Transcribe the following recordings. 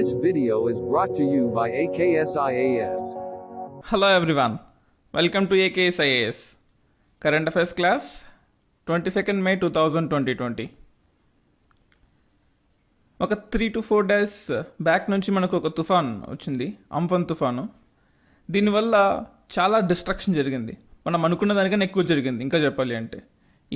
This video is brought to you by AKSIAS. Hello everyone, welcome to AKSIAS Current Affairs class 22nd May 2020. ఒక 3 to 4 days back నుంచి మనకు ఒక తుఫాన్ వచ్చింది, Amphan తుఫాను. దీనివల్ల చాలా డిస్ట్రక్షన్ జరిగింది. మనం అనుకున్న దానికన్నా ఎక్కువ జరిగింది. ఇంకా చెప్పాలి అంటే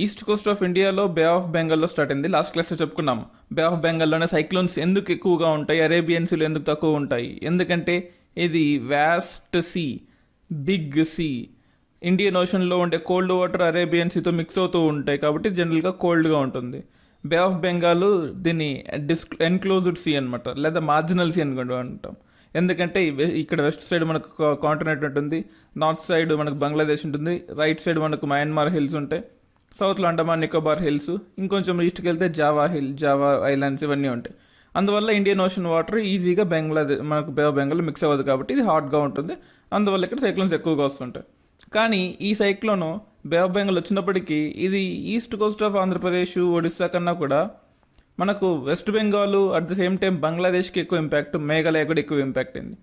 ఈస్ట్ కోస్ట్ ఆఫ్ ఇండియాలో బే ఆఫ్ బెంగాల్లో స్టార్ట్ అయింది. లాస్ట్ క్లాస్లో చెప్పుకున్నాము, బే ఆఫ్ బెంగాల్లోనే సైక్లోన్స్ ఎందుకు ఎక్కువగా ఉంటాయి, అరేబియన్ సీలు ఎందుకు తక్కువ ఉంటాయి. ఎందుకంటే ఇది vast sea, big sea. Indian ఓషన్లో ఉండే కోల్డ్ వాటర్ అరేబియన్ సీతో మిక్స్ అవుతూ ఉంటాయి కాబట్టి జనరల్గా కోల్డ్గా ఉంటుంది. బే ఆఫ్ బెంగాల్ దీన్ని ఎన్క్లోజ్డ్ సీ అనమాట, లేదా మార్జినల్ సీ అని అంటాం. ఎందుకంటే ఇక్కడ వెస్ట్ సైడ్ మనకు కాంటినెంట్ ఉంటుంది, నార్త్ సైడ్ మనకు బంగ్లాదేశ్ ఉంటుంది, రైట్ సైడ్ మనకు మయన్మార్ హిల్స్ ఉంటాయి, సౌత్లో అండమాన్ నికోబార్ హిల్స్, ఇంకొంచెం ఈస్ట్కి వెళ్తే జావా ఐలాండ్స్ ఇవన్నీ ఉంటాయి. అందువల్ల ఇండియన్ ఓషన్ వాటర్ ఈజీగా మనకు బే ఆఫ్ బెంగాల్ మిక్స్ అవ్వదు కాబట్టి ఇది హాట్గా ఉంటుంది. అందువల్ల ఇక్కడ సైక్లోన్స్ ఎక్కువగా వస్తుంటాయి. కానీ ఈ సైక్లోన్ బే ఆఫ్ బెంగాల్ వచ్చినప్పటికీ ఇది east coast of Andhra Pradesh, Odisha కన్నా కూడా మనకు west Bengal, at the same time బంగ్లాదేశ్కి ఎక్కువ ఇంపాక్ట్, మేఘాలయ కూడా ఎక్కువ ఇంపాక్ట్ అయింది.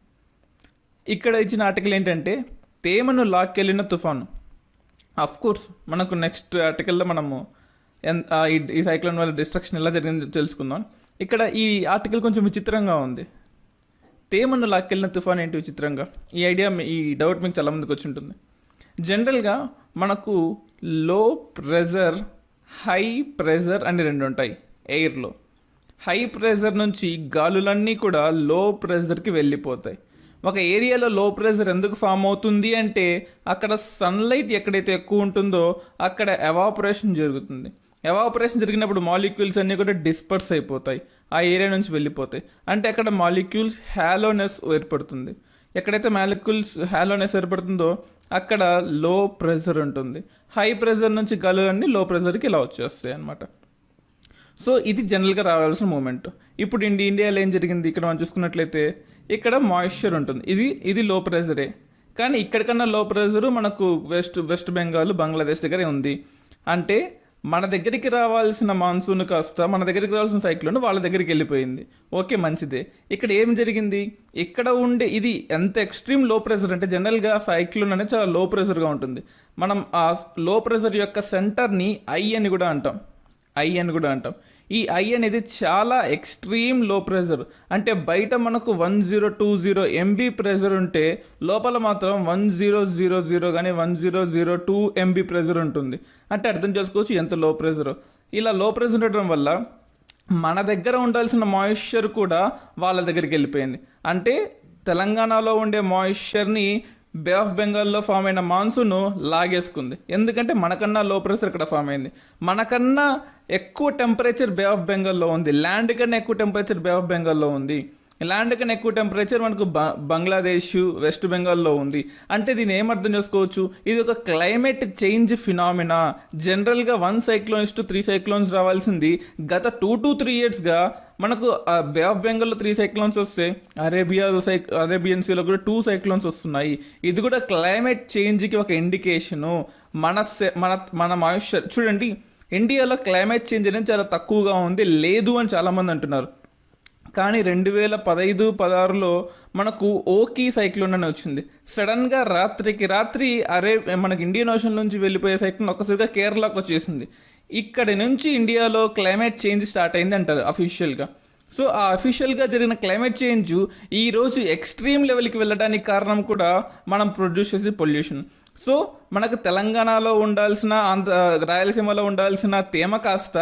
ఇక్కడ ఇచ్చిన ఆర్టికల్ ఏంటంటే తేమను లాక్కెళ్ళిన తుఫాను. అఫ్ కోర్స్ మనకు నెక్స్ట్ ఆర్టికల్లో మనము ఈ సైక్లోన్ వల్ల డిస్ట్రక్షన్ ఎలా జరిగిందో తెలుసుకుందాం. ఇక్కడ ఈ ఆర్టికల్ కొంచెం విచిత్రంగా ఉంది. తేమను లాక్కెళ్ళిన తుఫాన్ ఏంటి విచిత్రంగా? ఈ డౌట్ మీకు చాలా మందికి వచ్చి ఉంటుంది. జనరల్గా మనకు లో ప్రెజర్, హై ప్రెజర్ అని రెండు ఉంటాయి ఎయిర్లో. హై ప్రెజర్ నుంచి గాలులన్నీ కూడా లో ప్రెజర్కి వెళ్ళిపోతాయి. ఒక ఏరియాలో లో ప్రెజర్ ఎందుకు ఫామ్ అవుతుంది అంటే అక్కడ సన్లైట్ ఎక్కడైతే ఎక్కువ ఉంటుందో అక్కడ ఎవాపరేషన్ జరుగుతుంది. ఎవాపరేషన్ జరిగినప్పుడు మాలిక్యూల్స్ అన్నీ కూడా డిస్పర్స్ అయిపోతాయి, ఆ ఏరియా నుంచి వెళ్ళిపోతాయి. అంటే అక్కడ మాలిక్యూల్స్ హ్యాలోనెస్ ఏర్పడుతుంది. ఎక్కడైతే మాలిక్యూల్స్ హ్యాలోనెస్ ఏర్పడుతుందో అక్కడ లో ప్రెజర్ ఉంటుంది. హై ప్రెజర్ నుంచి గాలులన్నీ లో ప్రెజర్కి ఇలా వచ్చేస్తాయి అన్నమాట. సో ఇది జనరల్గా రావాల్సిన మూమెంట్. ఇప్పుడు ఇండియాలో ఏం జరిగింది, ఇక్కడ మనం చూసుకున్నట్లయితే ఇక్కడ మాయిశ్చర్ ఉంటుంది. ఇది లో ప్రెజరే, కానీ ఇక్కడికన్నా లో ప్రెజరు మనకు వెస్ట్ బెంగాల్, బంగ్లాదేశ్ దగ్గరే ఉంది. అంటే మన దగ్గరికి రావాల్సిన మాన్సూన్ కాస్త మన దగ్గరికి రావాల్సిన సైక్లోన్ వాళ్ళ దగ్గరికి వెళ్ళిపోయింది. ఓకే, మంచిదే. ఇక్కడ ఏం జరిగింది, ఇక్కడ ఉండే ఇది ఎంత ఎక్స్ట్రీమ్ లో ప్రెజర్ అంటే జనరల్గా సైక్లోన్ అనేది చాలా లో ప్రెజర్గా ఉంటుంది. మనం ఆ లో ప్రెజర్ యొక్క సెంటర్ని ఐ అని కూడా అంటాం. ఈ ఐ అనేది చాలా ఎక్స్ట్రీమ్ లో ప్రెజర్. అంటే బయట మనకు 1020 MB ప్రెజర్ ఉంటే లోపల మాత్రం 1000 కానీ 1002 MB ప్రెజర్ ఉంటుంది. అంటే అర్థం చేసుకోవచ్చు ఎంత లో ప్రెజర్. ఇలా లో ప్రెజర్ ఉండటం వల్ల మన దగ్గర ఉండాల్సిన మాయిశ్చర్ కూడా వాళ్ళ దగ్గరికి వెళ్ళిపోయింది. అంటే తెలంగాణలో ఉండే మాయిశ్చర్ని బే ఆఫ్ బెంగాల్లో ఫామ్ అయిన మాన్సూన్ లాగేసుకుంది. ఎందుకంటే మనకన్నా లో ప్రెషర్ ఇక్కడ ఫామ్ అయింది. మనకన్నా ఎక్కువ టెంపరేచర్ బే ఆఫ్ బెంగాల్లో ఉంది, ల్యాండ్ కన్నా ఎక్కువ టెంపరేచర్ బే ఆఫ్ బెంగాల్లో ఉంది. ల్యాండ్ కన్నా ఎక్కువ టెంపరేచర్ మనకు బంగ్లాదేశ్, వెస్ట్ బెంగాల్లో ఉంది. అంటే దీన్ని ఏమర్థం చేసుకోవచ్చు, ఇది ఒక క్లైమేట్ చేంజ్ ఫినామినా. జనరల్గా 1 cyclones to 3 cyclones రావాల్సింది గత 2 to 3 yearsగా మనకు బే ఆఫ్ బెంగాల్లో 3 cyclones వస్తే అరేబియన్ సీలో కూడా 2 cyclones వస్తున్నాయి. ఇది కూడా క్లైమేట్ చేంజ్కి ఒక ఇండికేషను. మన మాయిశ్చర్ చూడండి, ఇండియాలో క్లైమేట్ చేంజ్ అనేది చాలా తక్కువగా ఉంది, లేదు అని చాలామంది అంటున్నారు. కానీ 2015-16లో మనకు ఓకీ సైక్లోన్ అని వచ్చింది. సడన్గా రాత్రికి రాత్రి మనకి ఇండియన్ ఓషన్ నుంచి వెళ్ళిపోయే సైక్లోన్ ఒక్కసారిగా కేరళకు వచ్చేసింది. ఇక్కడి నుంచి ఇండియాలో క్లైమేట్ చేంజ్ స్టార్ట్ అయింది అంటారు అఫీషియల్గా. సో ఆ అఫీషియల్గా జరిగిన క్లైమేట్ చేంజ్ ఈరోజు ఎక్స్ట్రీమ్ లెవెల్కి వెళ్ళడానికి కారణం కూడా మనం ప్రొడ్యూస్ చేసే పొల్యూషన్. సో మనకు తెలంగాణలో ఉండాల్సిన, రాయలసీమలో ఉండాల్సిన తేమ కాస్త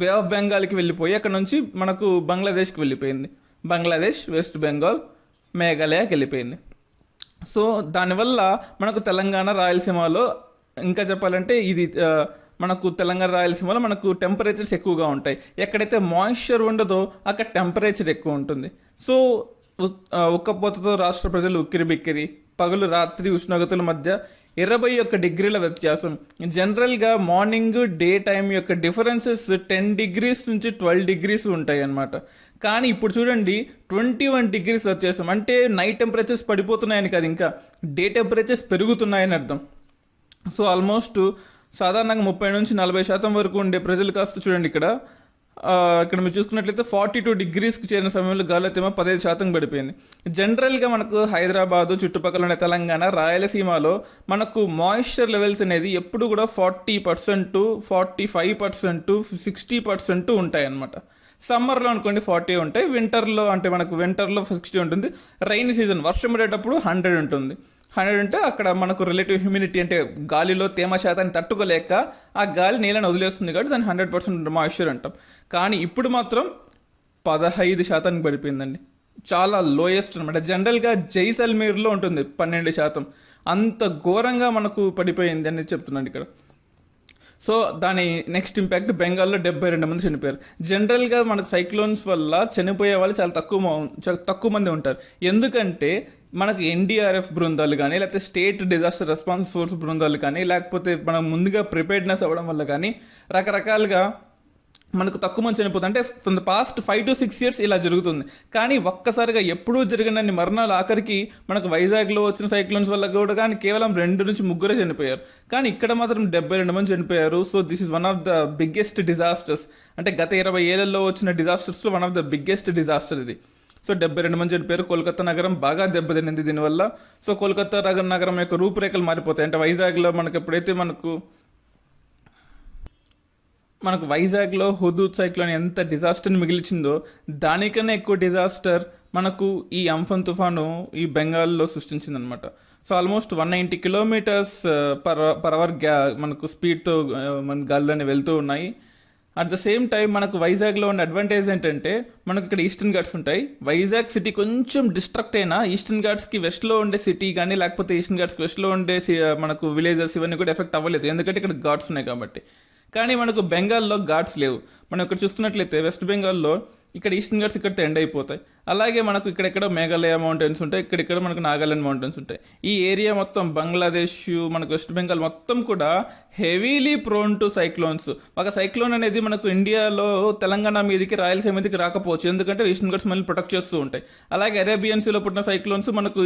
బే ఆఫ్ బెంగాల్కి వెళ్ళిపోయి అక్కడ నుంచి మనకు బంగ్లాదేశ్కి వెళ్ళిపోయింది. బంగ్లాదేశ్, వెస్ట్ బెంగాల్, మేఘాలయకి వెళ్ళిపోయింది. సో దానివల్ల మనకు తెలంగాణ, రాయలసీమలో ఇంకా చెప్పాలంటే ఇది మనకు తెలంగాణ, రాయలసీమలో మనకు టెంపరేచర్స్ ఎక్కువగా ఉంటాయి. ఎక్కడైతే మాయిశ్చర్ ఉండదో అక్కడ టెంపరేచర్ ఎక్కువ ఉంటుంది. సో ఉక్కపోతతో రాష్ట్ర ప్రజలు ఉక్కిరిబిక్కిరి, పగలు రాత్రి ఉష్ణోగ్రతల మధ్య 21 degrees వ్యత్యాసం. జనరల్గా మార్నింగ్ డే టైం యొక్క డిఫరెన్సెస్ 10 degrees నుంచి 12 degrees ఉంటాయి అన్నమాట. కానీ ఇప్పుడు చూడండి 21 degrees వ్యత్యాసం. అంటే నైట్ టెంపరేచర్స్ పడిపోతున్నాయని కాదు, ఇంకా డే టెంపరేచర్స్ పెరుగుతున్నాయని అర్థం. సో ఆల్మోస్ట్ సాధారణంగా 30 నుంచి 40% వరకు ఉండే ప్రజలు కాస్త చూడండి ఇక్కడ ఇక్కడ మీరు చూసుకున్నట్లయితే 42 డిగ్రీస్కి చేరిన సమయంలో గాలి తేమ 15% పడిపోయింది. జనరల్గా మనకు హైదరాబాదు చుట్టుపక్కల ఉన్న తెలంగాణ రాయలసీమలో మనకు మాయిశ్చర్ లెవెల్స్ అనేది ఎప్పుడు కూడా 40%, 45%, 60% ఉంటాయి అన్నమాట. సమ్మర్లో అనుకోండి 40 ఉంటాయి, వింటర్లో అంటే మనకు వింటర్లో 60 ఉంటుంది, రైన్ సీజన్ వర్షం పడేటప్పుడు 100 ఉంటుంది. 100 ఉంటే అక్కడ మనకు రిలేటివ్ హ్యూమిడిటీ అంటే గాలిలో తేమ శాతాన్ని తట్టుకోలేక ఆ గాలి నీళ్ళని వదిలేస్తుంది కాబట్టి దాన్ని 100% మాయిశ్చర్ అంటాం. కానీ ఇప్పుడు మాత్రం 15% పడిపోయిందండి. చాలా లోయెస్ట్ అనమాట. జనరల్గా జైసల్మీర్లో ఉంటుంది 12%. అంత ఘోరంగా మనకు పడిపోయింది అని చెప్తున్నాను ఇక్కడ. సో దాని నెక్స్ట్ ఇంపాక్ట్ బెంగాల్లో 72 మంది చనిపోయారు. జనరల్గా మనకు సైక్లోన్స్ వల్ల చనిపోయే వాళ్ళు చాలా తక్కువ మంది ఉంటారు. ఎందుకంటే మనకు ఎన్డీఆర్ఎఫ్ బృందాలు కానీ లేకపోతే స్టేట్ డిజాస్టర్ రెస్పాన్స్ ఫోర్స్ బృందాలు కానీ లేకపోతే మనం ముందుగా ప్రిపేర్డ్నెస్ అవ్వడం వల్ల కానీ రకరకాలుగా మనకు తక్కువ మంది చనిపోతుంది. అంటే from the past 5 to 6 years ఇలా జరుగుతుంది. కానీ ఒక్కసారిగా ఎప్పుడూ జరిగినన్ని మరణాలు ఆఖరికి మనకు వైజాగ్లో వచ్చిన సైక్లోన్స్ వల్ల కూడా కానీ కేవలం 2 నుంచి 3 చనిపోయారు. కానీ ఇక్కడ మాత్రం 72 మంది చనిపోయారు. So this is one of the biggest disasters. అంటే గత 20 ఏళ్లలో వచ్చిన డిజాస్టర్స్లో one of the biggest disaster ఇది. సో 72 మంది చనిపోయారు. కోల్కతా నగరం బాగా దెబ్బతినింది దీనివల్ల. సో కోల్కతా నగరం యొక్క రూపురేఖలు మారిపోతాయి. అంటే వైజాగ్లో మనకు ఎప్పుడైతే మనకు వైజాగ్లో హుదూద్ సైక్లోన్ ఎంత డిజాస్టర్ని మిగిల్చిందో దానికన్నా ఎక్కువ డిజాస్టర్ మనకు ఈ అంఫన్ తుఫాను ఈ బెంగాల్లో సృష్టించిందనమాట. So almost 190 kilometres per hour మనకు స్పీడ్తో మన గాలులన్నీ వెళ్తూ ఉన్నాయి. అట్ ద సేమ్ టైం మనకు వైజాగ్లో ఉన్న అడ్వాంటేజ్ ఏంటంటే మనకు ఇక్కడ ఈస్టర్న్ ఘాట్స్ ఉంటాయి. వైజాగ్ సిటీ కొంచెం డిస్ట్రక్ట్ అయినా ఈస్టర్న్ ఘాట్స్కి వెస్ట్లో ఉండే సిటీ కానీ లేకపోతే ఈస్టర్న్ ఘాట్స్కి వెస్ట్లో ఉండే మనకు విలేజెస్ ఇవన్నీ కూడా ఎఫెక్ట్ అవ్వలేదు, ఎందుకంటే ఇక్కడ ఘాట్స్ ఉన్నాయి కాబట్టి. కానీ మనకు బెంగాల్లో ఘాట్స్ లేవు. మనం ఇక్కడ చూస్తున్నట్లయితే వెస్ట్ బెంగాల్లో ఇక్కడ ఈస్టర్న్ ఘాట్స్ ఇక్కడితో ఎండ్ అయిపోతాయి. అలాగే మనకు ఇక్కడెక్కడ మేఘాలయ మౌంటైన్స్ ఉంటాయి, ఇక్కడిక్కడ మనకు నాగాలాండ్ మౌంటైన్స్ ఉంటాయి. ఈ ఏరియా మొత్తం బంగ్లాదేశ్ మనకు వెస్ట్ బెంగాల్ మొత్తం కూడా హెవీలీ ప్రోన్ టు సైక్లోన్స్. ఒక సైక్లోన్ అనేది మనకు ఇండియాలో తెలంగాణ మీదకి రాయలసీమ మీదకి రాకపోవచ్చు, ఎందుకంటే ఈస్టర్న్ ఘాట్స్ మళ్ళీ ప్రొటెక్ట్ చేస్తూ ఉంటాయి. అలాగే అరేబియన్ సీలో పుట్టిన సైక్లోన్స్ మనకు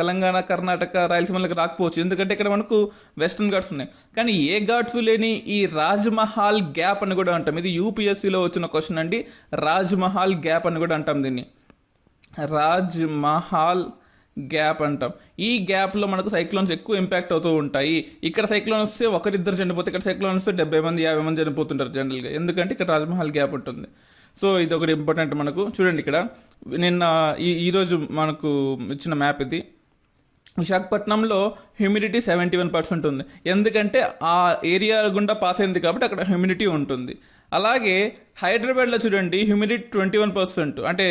తెలంగాణ, కర్ణాటక, రాయలసీమలకు రాకపోవచ్చు, ఎందుకంటే ఇక్కడ మనకు వెస్టర్న్ ఘాట్స్ ఉన్నాయి. కానీ ఏ ఘాట్స్ లేని ఈ రాజ్మహల్ గ్యాప్ అని కూడా అంటాం. ఇది యూపీఎస్సీలో వచ్చిన క్వశ్చన్ అండి. రాజ్మహల్ గ్యాప్ అని కూడా అంటాం దీన్ని. రాజ్మహల్ గ్యాప్ అంటాం. ఈ గ్యాప్లో మనకు సైక్లోన్స్ ఎక్కువ ఇంపాక్ట్ అవుతూ ఉంటాయి. ఇక్కడ సైక్లోన్ వస్తే ఒకరిద్దరు చనిపోతే, ఇక్కడ సైక్లోన్ వస్తే 70 మంది 50 మంది చనిపోతుంటారు జనరల్గా, ఎందుకంటే ఇక్కడ రాజ్మహల్ గ్యాప్ ఉంటుంది. సో ఇది ఒకటి ఇంపార్టెంట్ మనకు. చూడండి ఇక్కడ నిన్న ఈరోజు మనకు ఇచ్చిన మ్యాప్ ఇది. విశాఖపట్నంలో హ్యూమిడిటీ 71% ఉంది, ఎందుకంటే ఆ ఏరియా గుండా పాస్ అయింది కాబట్టి అక్కడ హ్యూమిడిటీ ఉంటుంది. అలాగే హైదరాబాద్లో చూడండి హ్యూమిడిటీ 21%, అంటే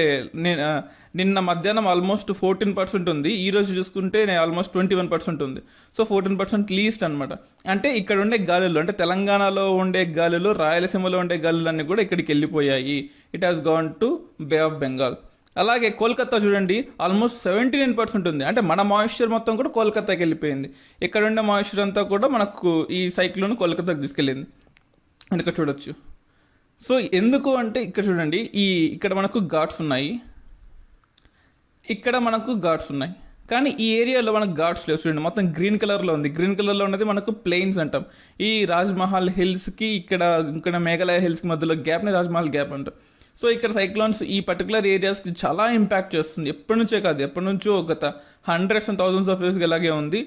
నిన్న మధ్యాహ్నం ఆల్మోస్ట్ 14% ఉంది, ఈరోజు చూసుకుంటే ఆల్మోస్ట్ 21% ఉంది. సో 14% లీస్ట్ అనమాట. అంటే ఇక్కడ ఉండే గాలులు, అంటే తెలంగాణలో ఉండే గాలులు, రాయలసీమలో ఉండే గాలులు అన్నీ కూడా ఇక్కడికి వెళ్ళిపోయాయి. It has gone to bay of Bengal. అలాగే కోల్కతా చూడండి ఆల్మోస్ట్ 79% ఉంది, అంటే మన మాయిశ్చర్ మొత్తం కూడా కోల్కతాకి వెళ్ళిపోయింది. ఇక్కడ ఉండే మాయిశ్చర్ అంతా కూడా మనకు ఈ సైక్లోన్ కోల్కతాకి తీసుకెళ్ళింది అని ఇక్కడ చూడొచ్చు. సో ఎందుకు అంటే ఇక్కడ చూడండి ఇక్కడ మనకు ఘాట్స్ ఉన్నాయి, ఇక్కడ మనకు ఘాట్స్ ఉన్నాయి, కానీ ఈ ఏరియాలో మనకు ఘాట్స్ లేవు. చూడండి మొత్తం గ్రీన్ కలర్లో ఉంది. గ్రీన్ కలర్లో ఉన్నది మనకు ప్లెయిన్స్ అంటాం. ఈ రాజ్మహల్ హిల్స్కి ఇక్కడ మేఘాలయ హిల్స్కి మధ్యలో గ్యాప్ని రాజ్మహల్ గ్యాప్ అంటాం. సో ఇక్కడ సైక్లోన్స్ ఈ పర్టికులర్ ఏరియాస్కి చాలా ఇంపాక్ట్ చేస్తుంది. ఎప్పటి నుంచే కాదు, ఎప్పటి నుంచో గత hundreds and thousands of years ఇలాగే ఉంది.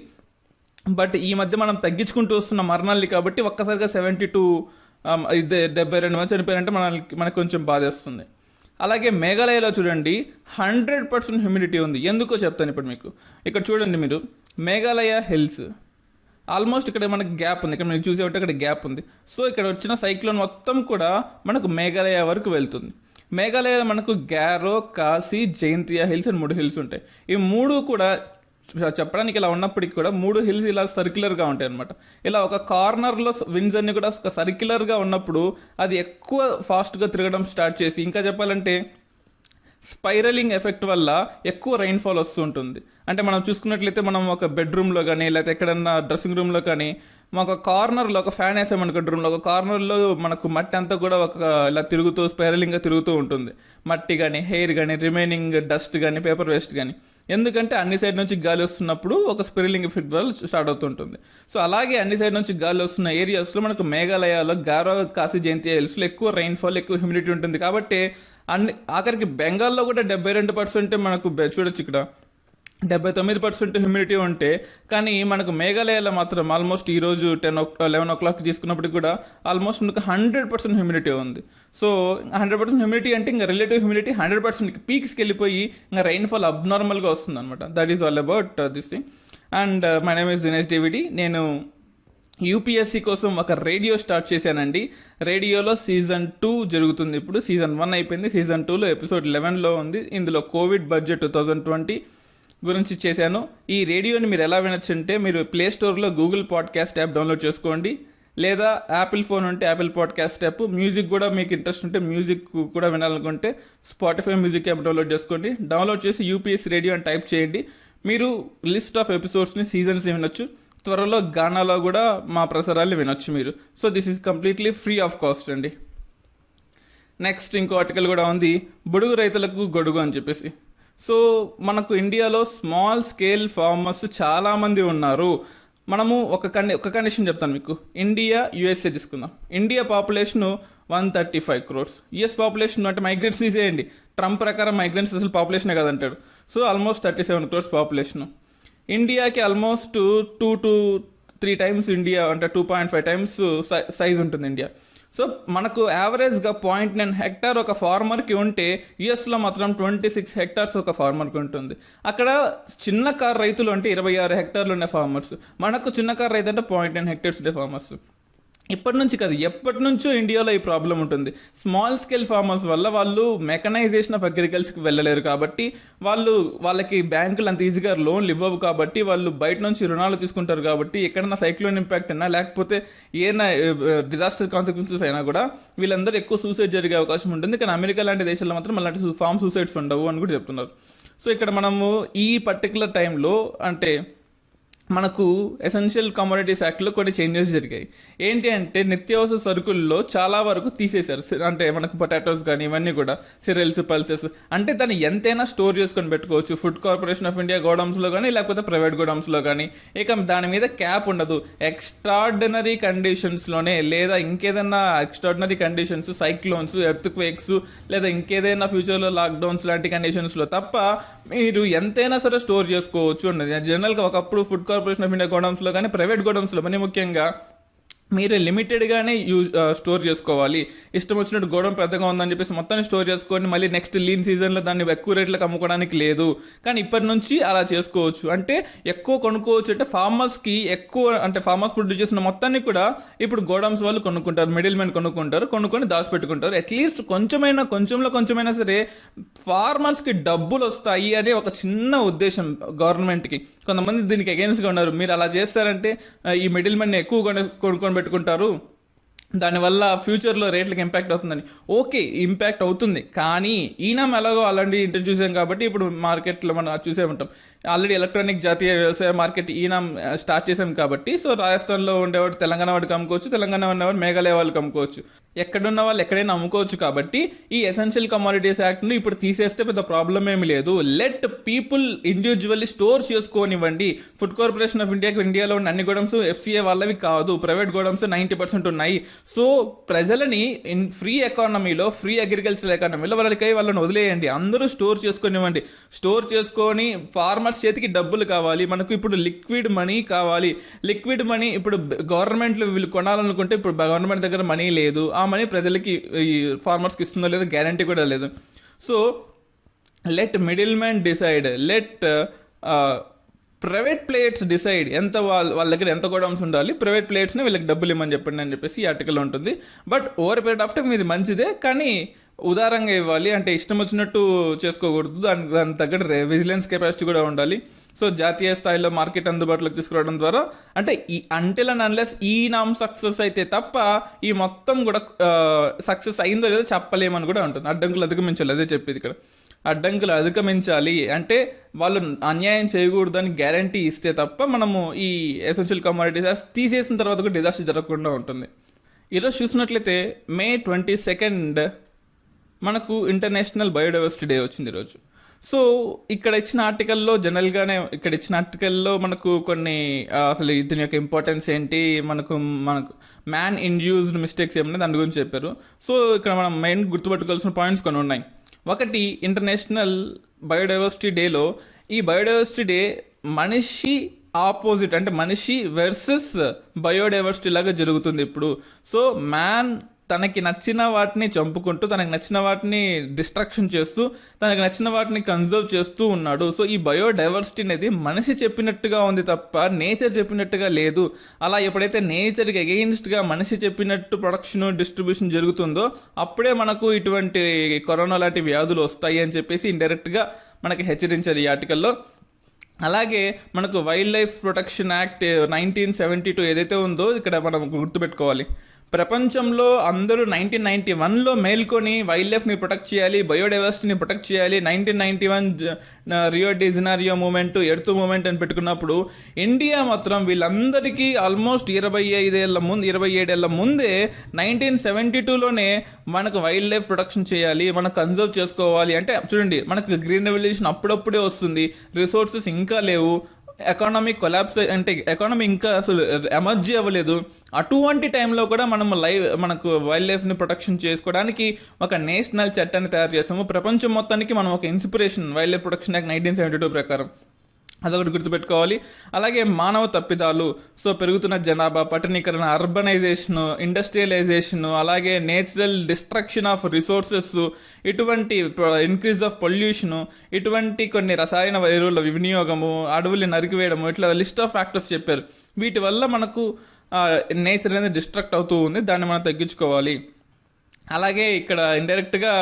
బట్ ఈ మధ్య మనం తగ్గించుకుంటూ వస్తున్న మరణాలు కాబట్టి ఒక్కసారిగా 72 మంది చనిపోయారంటే మనకు కొంచెం బాధేస్తుంది. అలాగే మేఘాలయలో చూడండి 100% హ్యూమిడిటీ ఉంది. ఎందుకో చెప్తాను ఇప్పుడు మీకు. ఇక్కడ చూడండి మీరు మేఘాలయ హిల్స్ ఆల్మోస్ట్ ఇక్కడ మనకి గ్యాప్ ఉంది, ఇక్కడ మీరు చూసేవాటి ఇక్కడ గ్యాప్ ఉంది. సో ఇక్కడ వచ్చిన సైక్లోన్ మొత్తం కూడా మనకు మేఘాలయ వరకు వెళ్తుంది. మేఘాలయలో మనకు గ్యారో, కాశీ, జైంతియా హిల్స్ అని 3 హిల్స్ ఉంటాయి. ఈ 3 కూడా చెప్పడానికి ఇలా ఉన్నప్పటికీ కూడా 3 హిల్స్ ఇలా సర్క్యులర్గా ఉంటాయి అనమాట. ఇలా ఒక కార్నర్లో విండ్స్ అన్ని కూడా ఒక సర్క్యులర్గా ఉన్నప్పుడు అది ఎక్కువ ఫాస్ట్గా తిరగడం స్టార్ట్ చేసి, ఇంకా చెప్పాలంటే స్పైరలింగ్ ఎఫెక్ట్ వల్ల ఎక్కువ రైన్ఫాల్ వస్తూ ఉంటుంది. అంటే మనం చూసుకున్నట్లయితే మనం ఒక బెడ్రూమ్లో కానీ లేకపోతే ఎక్కడన్నా డ్రెస్సింగ్ రూమ్లో కానీ ఒక కార్నర్లో ఒక ఫ్యాన్ వేసామనుకో రూమ్లో, ఒక కార్నర్లో మనకు మట్టి అంతా కూడా ఇలా తిరుగుతూ స్పైరలింగ్గా తిరుగుతూ ఉంటుంది. మట్టి కానీ, హెయిర్ కానీ, రిమైనింగ్ డస్ట్ కానీ, పేపర్ వేస్ట్ కానీ. ఎందుకంటే అన్ని సైడ్ నుంచి గాలి వస్తున్నప్పుడు ఒక స్పిరిలింగ్ ఎఫెక్ట్ వల్ల స్టార్ట్ అవుతుంటుంది. సో అలాగే అన్ని సైడ్ నుంచి గాలి వస్తున్న ఏరియాస్లో మనకు మేఘాలయాలో, గారో, కాశీ, జయంతి హిల్స్లో ఎక్కువ రైన్ఫాల్, ఎక్కువ హ్యూమిడిటీ ఉంటుంది. కాబట్టి ఆఖరికి బెంగాల్లో కూడా 72% మనకు చూడొచ్చు. ఇక్కడ 79% హ్యూమిడిటీ ఉంటే, కానీ మనకు మేఘాలయాలో మాత్రం ఆల్మోస్ట్ ఈరోజు 11 o'clock తీసుకున్నప్పటికి కూడా ఆల్మోస్ట్ మనకు 100% హ్యూమిడిటీ ఉంది. సో 100% హ్యూమిడిటీ అంటే ఇంకా రిలేటివ్ హ్యూమిడిటీ 100% పీక్స్కి వెళ్ళిపోయి ఇంకా రైన్ఫాల్ అబ్నార్మల్గా వస్తుంది అనమాట. That is all about this thing. And my name is Dinesh DVD. నేను యూపీఎస్సీ కోసం ఒక రేడియో స్టార్ట్ చేశానండి. రేడియోలో సీజన్ 2 జరుగుతుంది. ఇప్పుడు సీజన్ 1 అయిపోయింది, సీజన్ 2లో ఎపిసోడ్ 11లో ఉంది. ఇందులో కోవిడ్ బడ్జెట్ 2020 గురించి చేశాను. ఈ రేడియోని మీరు ఎలా వినొచ్చు అంటే, మీరు ప్లే స్టోర్లో గూగుల్ పాడ్కాస్ట్ యాప్ డౌన్లోడ్ చేసుకోండి, లేదా యాపిల్ ఫోన్ ఉంటే యాపిల్ పాడ్కాస్ట్ యాప్, మ్యూజిక్ కూడా మీకు ఇంట్రెస్ట్ ఉంటే మ్యూజిక్ కూడా వినాలనుకుంటే స్పాటిఫై మ్యూజిక్ యాప్ డౌన్లోడ్ చేసుకోండి. డౌన్లోడ్ చేసి యూపీఎస్సీ రేడియో అని టైప్ చేయండి. మీరు లిస్ట్ ఆఫ్ ఎపిసోడ్స్ని, సీజన్స్ని వినొచ్చు. త్వరలో గానాలో కూడా మా ప్రసారాలు వినొచ్చు మీరు. So this is completely free of cost అండి. నెక్స్ట్ ఇంకో ఆర్టికల్ కూడా ఉంది, బుడుగు రైతులకు గొడుగు అని చెప్పేసి. సో మనకు ఇండియాలో స్మాల్ స్కేల్ ఫార్మర్స్ చాలామంది ఉన్నారు. మనము ఒక కండిషన్ చెప్తాను మీకు. ఇండియా, యుఎస్ఏ తీసుకుందాం. India population 135 crores. US population అంటే మైగ్రెంట్స్ తీసేయండి. ట్రంప్ ప్రకారం మైగ్రెంట్స్ అసలు పాపులేషనే కదంటాడు. So almost 37 crores population. ఇండియాకి ఆల్మోస్ట్ 2 to 3 times ఇండియా, అంటే 2.5 times సైజ్ ఉంటుంది ఇండియా. సో మనకు యావరేజ్గా 0.9 hectare ఒక ఫార్మర్కి ఉంటే, యుఎస్లో మాత్రం 26 hectares ఒక ఫార్మర్కి ఉంటుంది. అక్కడ చిన్న కారు రైతులు అంటే 26 hectares ఉన్న ఫార్మర్స్, మనకు చిన్న కారు రైతు అంటే 0.9 hectares ఉండే ఫార్మర్స్. ఇప్పటి నుంచి కాదు, ఎప్పటి నుంచో ఇండియాలో ఈ ప్రాబ్లం ఉంటుంది. స్మాల్ స్కేల్ ఫార్మర్స్ వల్ల వాళ్ళు మెకనైజేషన్ ఆఫ్ అగ్రికల్చర్కి వెళ్ళలేరు. కాబట్టి వాళ్ళకి బ్యాంకులు అంత ఈజీగా లోన్లు ఇవ్వవు. కాబట్టి వాళ్ళు బయట నుంచి రుణాలు తీసుకుంటారు. కాబట్టి ఎక్కడైనా సైక్లోన్ ఇంపాక్ట్ అయినా, లేకపోతే ఏదైనా డిజాస్టర్ కాన్సిక్వెన్సెస్ అయినా కూడా వీళ్ళందరూ ఎక్కువ సూసైడ్ జరిగే అవకాశం ఉంటుంది. కానీ అమెరికా లాంటి దేశాల్లో మాత్రం అలాంటి ఫార్మ్ సూసైడ్స్ ఉండవు అని కూడా చెప్తున్నారు. సో ఇక్కడ మనము ఈ పర్టికులర్ టైంలో అంటే మనకు ఎసెన్షియల్ కమోడిటీస్ యాక్ట్లో కొన్ని చేంజెస్ జరిగాయి. ఏంటి అంటే, నిత్యావసర సరుకుల్లో చాలా వరకు తీసేశారు. అంటే మనకు పొటాటోస్ కానీ ఇవన్నీ కూడా, సిరియల్స్, పల్సెస్, అంటే దాన్ని ఎంతైనా స్టోర్ చేసుకొని పెట్టుకోవచ్చు. ఫుడ్ కార్పొరేషన్ ఆఫ్ ఇండియా గోడౌన్స్లో కానీ, లేకపోతే ప్రైవేట్ గోడౌన్స్లో కానీ. ఇక దాని మీద క్యాప్ ఉండదు. ఎక్స్ట్రాడినరీ కండిషన్స్లోనే, లేదా ఇంకేదైనా extraordinary conditions, cyclones, earth quakes, లేదా ఇంకేదైనా ఫ్యూచర్లో లాక్డౌన్స్ లాంటి కండిషన్స్లో తప్ప మీరు ఎంతైనా సరే స్టోర్ చేసుకోవచ్చు అన్నది. జనరల్గా ఒకప్పుడు ఫుడ్ కార్పొరేషన్ ఆఫ్ ఇండియా గోడౌన్స్లో కానీ, ప్రైవేట్ గోడౌన్స్లో మరీ ముఖ్యంగా మీరు లిమిటెడ్గానే స్టోర్ చేసుకోవాలి. ఇష్టం వచ్చినట్టు గోడౌన్ పెద్దగా ఉందని చెప్పేసి మొత్తాన్ని స్టోర్ చేసుకొని మళ్ళీ నెక్స్ట్ లీన్ సీజన్లో దాన్ని ఎక్కువ రేట్లకు అమ్ముకోవడానికి లేదు. కానీ ఇప్పటి నుంచి అలా చేసుకోవచ్చు. అంటే ఎక్కువ కొనుక్కోవచ్చు. అంటే ఫార్మర్స్కి ఎక్కువ, అంటే ఫార్మర్స్ ప్రొడ్యూస్ చేసిన మొత్తాన్ని కూడా ఇప్పుడు గోడౌన్స్ వాళ్ళు కొనుక్కుంటారు, మిడిల్ మ్యాన్ కొనుక్కొని దాచిపెట్టుకుంటారు. అట్లీస్ట్ కొంచెమైనా సరే ఫార్మర్స్కి డబ్బులు వస్తాయి అనే ఒక చిన్న ఉద్దేశం గవర్నమెంట్కి. కొంతమంది దీనికి అగేన్స్ట్గా ఉన్నారు. మీరు అలా చేస్తారంటే ఈ మిడిల్ మ్యాన్ ఎక్కువ కొనుక్కొని పెట్టుకుంటారు, దానివల్ల ఫ్యూచర్లో రేట్లకు ఇంపాక్ట్ అవుతుందని. ఓకే, ఇంపాక్ట్ అవుతుంది. కానీ ఈనాం ఎలాగో అలాంటి ఇంట్రడ్యూస్ చేసాం కాబట్టి ఇప్పుడు మార్కెట్లో మనం చూసే ఉంటాం. ఆల్రెడీ ఎలక్ట్రానిక్ జాతీయ వ్యవసాయ మార్కెట్ ఈనాం స్టార్ట్ చేసాం కాబట్టి, సో రాజస్థాన్లో ఉండేవాడు తెలంగాణ వాడికి అమ్ముకోవచ్చు, తెలంగాణ ఉన్నవాడు మేఘాలయ వాళ్ళకి అమ్ముకోవచ్చు, ఎక్కడున్న వాళ్ళు ఎక్కడైనా అమ్ముకోవచ్చు. కాబట్టి ఈ ఎసెన్షియల్ కమోడిటీస్ యాక్ట్ని ఇప్పుడు తీసేస్తే పెద్ద ప్రాబ్లం ఏమి లేదు. లెట్ పీపుల్ ఇండివిజువల్లీ స్టోర్ చేసుకోనివ్వండి. ఫుడ్ కార్పొరేషన్ ఆఫ్ ఇండియాలో ఉన్న అన్ని గోడౌన్స్ ఎఫ్సీఏ వాళ్ళవి కాదు, ప్రైవేట్ గోడౌన్స్ 90% ఉన్నాయి. సో ప్రజలని ఫ్రీ ఎకానమీలో, ఫ్రీ అగ్రికల్చర్ ఎకానమీలో వాళ్ళని వదిలేయండి. అందరూ స్టోర్ చేసుకునివ్వండి. స్టోర్ చేసుకొని ఫార్మర్స్ చేతికి డబ్బులు కావాలి. మనకు ఇప్పుడు లిక్విడ్ మనీ కావాలి. లిక్విడ్ మనీ ఇప్పుడు గవర్నమెంట్లో వీళ్ళు కొనాలనుకుంటే ఇప్పుడు గవర్నమెంట్ దగ్గర మనీ లేదు. ఆ మనీ ప్రజలకి, ఈ ఫార్మర్స్కి ఇస్తుందో లేదో గ్యారంటీ కూడా లేదు. So let middle man decide, let private players decide ఎంత వాళ్ళ దగ్గర ఎంత గోడౌన్స్ ఉండాలి, ప్రైవేట్ ప్లేయర్స్ని వీళ్ళకి డబ్బులు ఇవ్వమని చెప్పండి అని చెప్పేసి ఈ ఆర్టికల్ ఉంటుంది. But over period of time ఇది మంచిదే, కానీ ఉదారంగా ఇవ్వాలి. అంటే ఇష్టం వచ్చినట్టు చేసుకోకూడదు. దాని తగ్గట్టు విజిలెన్స్ కెపాసిటీ కూడా ఉండాలి. సో జాతీయ స్థాయిలో మార్కెట్ అందుబాటులోకి తీసుకురావడం ద్వారా, అంటే ఈ అంటిల్ అండ్ అన్లెస్ ఈ నామ్ సక్సెస్ అయితే తప్ప ఈ మొత్తం కూడా సక్సెస్ అయిందో లేదో చెప్పలేమని కూడా ఉంటుంది. అడ్డంకులు అధిగమించాలి, అదే చెప్పేది ఇక్కడ. అడ్డంకులు అధిగమించాలి అంటే వాళ్ళు అన్యాయం చేయకూడదని గ్యారంటీ ఇస్తే తప్ప మనము ఈ ఎసెన్షియల్ కమోడిటీస్ తీసేసిన తర్వాత కూడా డిజాస్టర్ జరగకుండా ఉంటుంది. ఈరోజు చూసినట్లయితే May 22 మనకు ఇంటర్నేషనల్ బయోడైవర్సిటీ డే వచ్చింది ఈరోజు. సో ఇక్కడ ఇచ్చిన ఆర్టికల్లో జనరల్గానే ఇక్కడ ఇచ్చిన ఆర్టికల్లో మనకు కొన్ని అసలు దీని యొక్క ఇంపార్టెన్స్ ఏంటి, మనకు మ్యాన్ ఇండ్యూస్డ్ మిస్టేక్స్ ఏమన్నా దాని గురించి చెప్పారు. సో ఇక్కడ మనం మెయిన్ గుర్తుపెట్టుకోవాల్సిన పాయింట్స్ కొన్ని ఉన్నాయి. ఒకటి, ఇంటర్నేషనల్ బయోడైవర్సిటీ డేలో ఈ బయోడైవర్సిటీ డే మనిషి ఆపోజిట్ అంటే మనిషి వర్సెస్ బయోడైవర్సిటీ లాగా జరుగుతుంది ఇప్పుడు. సో మ్యాన్ తనకి నచ్చిన వాటిని చంపుకుంటూ, తనకి నచ్చిన వాటిని డిస్ట్రక్షన్ చేస్తూ, తనకి నచ్చిన వాటిని కన్జర్వ్ చేస్తూ ఉన్నాడు. సో ఈ బయోడైవర్సిటీ అనేది మనిషి చెప్పినట్టుగా ఉంది తప్ప నేచర్ చెప్పినట్టుగా లేదు. అలా ఎప్పుడైతే నేచర్కి అగెయిన్స్ట్గా మనిషి చెప్పినట్టు ప్రొడక్షన్ డిస్ట్రిబ్యూషన్ జరుగుతుందో అప్పుడే మనకు ఇటువంటి కరోనా లాంటి వ్యాధులు వస్తాయి అని చెప్పేసి ఇండైరెక్ట్గా మనకి హెచ్చరించారు ఈ ఆర్టికల్లో. అలాగే మనకు వైల్డ్ లైఫ్ ప్రొటెక్షన్ యాక్ట్ 1972 ఏదైతే ఉందో ఇక్కడ మనం గుర్తుపెట్టుకోవాలి. ప్రపంచంలో అందరూ 1991లో మేల్కొని వైల్డ్ లైఫ్ని ప్రొటెక్ట్ చేయాలి, బయోడైవర్సిటీని ప్రొటెక్ట్ చేయాలి. 1991 Rio de Janeiro moment, earth moment అని పెట్టుకున్నప్పుడు ఇండియా మాత్రం వీళ్ళందరికీ ఆల్మోస్ట్ 27 ఏళ్ల ముందే 1972లోనే మనకు వైల్డ్ లైఫ్ ప్రొటెక్షన్ చేయాలి, మనకు కన్జర్వ్ చేసుకోవాలి. అంటే చూడండి, మనకు గ్రీన్ రెవల్యూషన్ అప్పుడప్పుడే వస్తుంది, రిసోర్సెస్ ఇంకా లేవు, ఎకానమీ కొలాప్స్ అంటే ఎకానమీ ఇంకా అసలు ఎమర్జీ అవ్వలేదు. అటువంటి టైంలో కూడా మనకు వైల్డ్ లైఫ్ని ప్రొటెక్షన్ చేసుకోవడానికి ఒక నేషనల్ చట్టాన్ని తయారు చేస్తాము. ప్రపంచం మొత్తానికి మనం ఒక inspiration wild life protection act 1972 ప్రకారం. అదొకటి గుర్తుపెట్టుకోవాలి. అలాగే మానవ తప్పిదాలు, సో పెరుగుతున్న జనాభా, పట్టణీకరణ, అర్బనైజేషను, ఇండస్ట్రియలైజేషను, అలాగే నేచురల్ డిస్ట్రక్షన్ ఆఫ్ రిసోర్సెస్, ఇటువంటి ఇంక్రీజ్ ఆఫ్ పొల్యూషను, ఇటువంటి కొన్ని రసాయన ఎరువుల వినియోగము, అడవుల్ని నరికివేయడము, ఇట్లా లిస్ట్ ఆఫ్ ఫ్యాక్టర్స్ చెప్పారు. వీటి వల్ల మనకు నేచర్ అనేది డిస్ట్రక్ట్ అవుతూ ఉంది, దాన్ని మనం తగ్గించుకోవాలి. అలాగే ఇక్కడ ఇండైరెక్ట్గా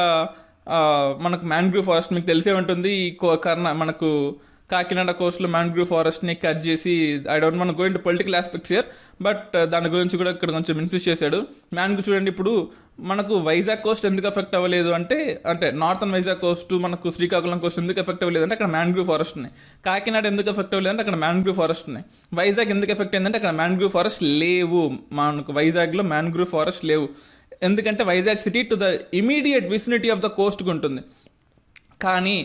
మనకు మ్యాంగ్రూవ్ ఫారెస్ట్ మీకు తెలిసే ఉంటుంది. ఈ మనకు కాకినాడ కోస్ట్లో మ్యాంగ్రూవ్ ఫారెస్ట్ని కట్ చేసి, I don't want go into political aspects here, but దాని గురించి కూడా ఇక్కడ కొంచెం ఇన్సిస్ట్ చేశాడు. మ్యాంగ్రూవ్ చూడండి, ఇప్పుడు మనకు వైజాగ్ కోస్ట్ ఎందుకు ఎఫెక్ట్ అవ్వలేదు అంటే నార్థన్ వైజాగ్ కోస్ట్, మనకు శ్రీకాకుళం కోస్ట్ ఎందుకు ఎఫెక్ట్ అవ్వలేదు అంటే అక్కడ మ్యాంగ్రూవ్ ఫారెస్ట్ ఉన్నాయి. కాకినాడ ఎందుకు ఎఫెక్ట్ అవ్వలేదు అంటే అక్కడ మ్యాంగ్రూవ్ ఫారెస్ట్ ఉన్నాయి. వైజాగ్ ఎందుకు ఎఫెక్ట్ అయిందంటే అక్కడ మ్యాంగ్రూవ్ ఫారెస్ట్ లేవు. మనకు వైజాగ్లో మ్యాంగ్రూవ్ ఫారెస్ట్ లేవు, ఎందుకంటే Vizag city to the immediate vicinity of the కోస్ట్కి ఉంటుంది. కానీ